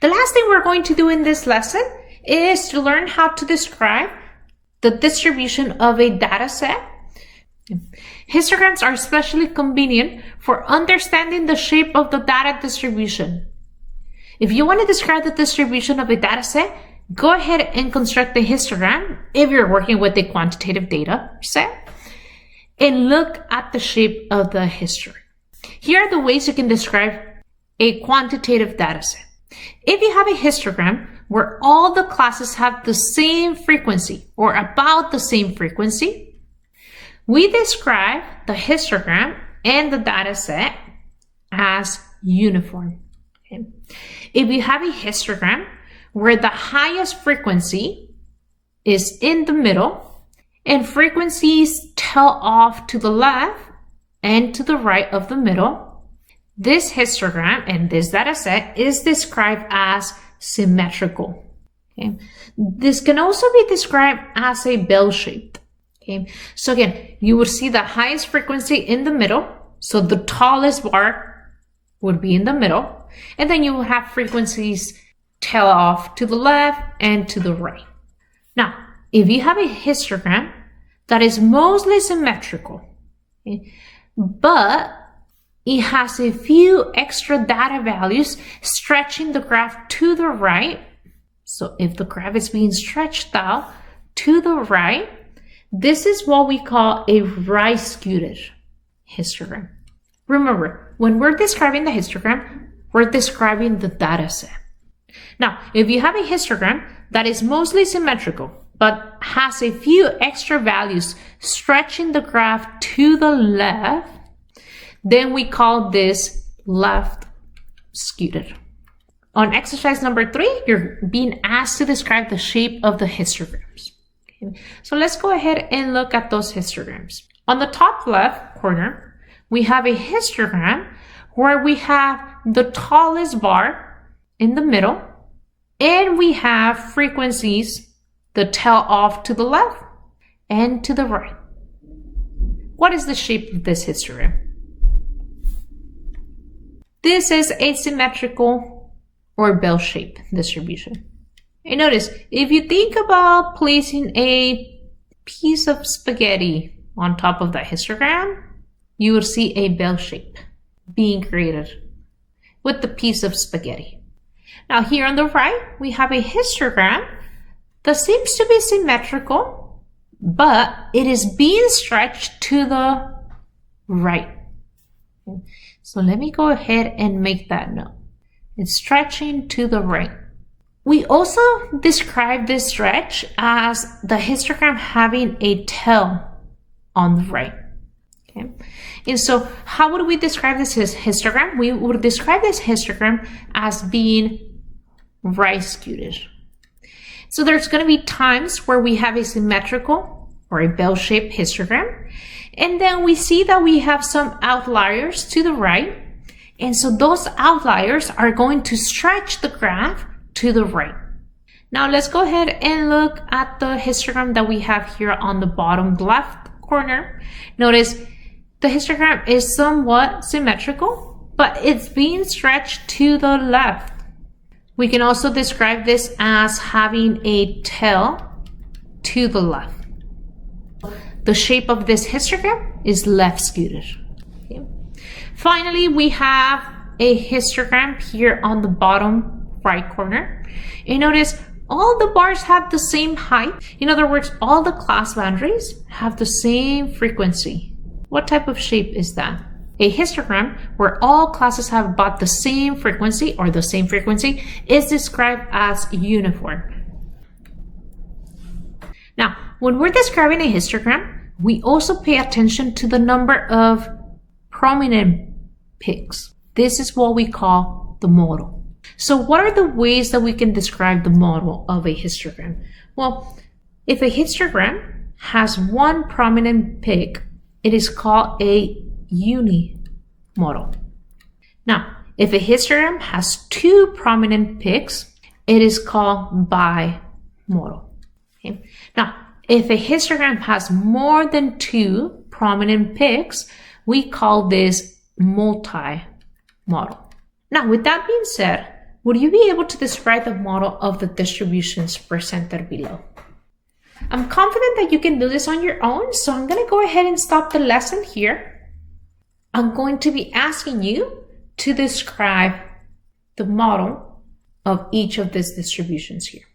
The last thing we're going to do in this lesson is to learn how to describe the distribution of a data set. Histograms are especially convenient for understanding the shape of the data distribution. If you want to describe the distribution of a data set, go ahead and construct a histogram if you're working with a quantitative data set, and look at the shape of the histogram. Here are the ways you can describe a quantitative data set. If you have a histogram where all the classes have the same frequency or about the same frequency, we describe the histogram and the data set as uniform. Okay. If you have a histogram where the highest frequency is in the middle and frequencies tail off to the left and to the right of the middle, this histogram and this data set is described as symmetrical. Okay. This can also be described as a bell-shaped. Okay. So again, you would see the highest frequency in the middle, so the tallest bar would be in the middle, and then you will have frequencies tail off to the left and to the right. Now, if you have a histogram that is mostly symmetrical, okay, but it has a few extra data values stretching the graph to the right, so if the graph is being stretched out to the right, this is what we call a right-skewed histogram. Remember, when we're describing the histogram, we're describing the data set. Now, if you have a histogram that is mostly symmetrical, but has a few extra values stretching the graph to the left, then we call this left-skewed. On exercise number 3, you're being asked to describe the shape of the histograms. Okay. So let's go ahead and look at those histograms. On the top left corner, we have a histogram where we have the tallest bar in the middle, and we have frequencies that tail off to the left and to the right. What is the shape of this histogram? This is a symmetrical or bell-shaped distribution. And notice, if you think about placing a piece of spaghetti on top of that histogram, you will see a bell shape being created with the piece of spaghetti. Now here on the right, we have a histogram that seems to be symmetrical, but it is being stretched to the right. So let me go ahead and make that note. It's stretching to the right. We also describe this stretch as the histogram having a tail on the right. Okay. And so how would we describe this histogram? We would describe this histogram as being right-skewed. So there's going to be times where we have a symmetrical or a bell-shaped histogram, and then we see that we have some outliers to the right, and so those outliers are going to stretch the graph to the right. Now let's go ahead and look at the histogram that we have here on the bottom left corner. Notice the histogram is somewhat symmetrical, but it's being stretched to the left. We can also describe this as having a tail to the left. The shape of this histogram is left-skewed. Okay. Finally, we have a histogram here on the bottom right corner. And notice all the bars have the same height. In other words, all the class boundaries have the same frequency. What type of shape is that? A histogram where all classes have about the same frequency or the same frequency is described as uniform. Now, when we're describing a histogram, we also pay attention to the number of prominent peaks. This is what we call the model. So what are the ways that we can describe the model of a histogram? Well, if a histogram has one prominent peak, it is called a unimodel. Now, if a histogram has two prominent peaks, it is called bimodal. Okay? Now, if a histogram has more than two prominent peaks, we call this multimodal. Now, with that being said, Would you be able to describe the model of the distributions presented below? I'm confident that you can do this on your own, so I'm going to go ahead and stop the lesson here. I'm going to be asking you to describe the model of each of these distributions here.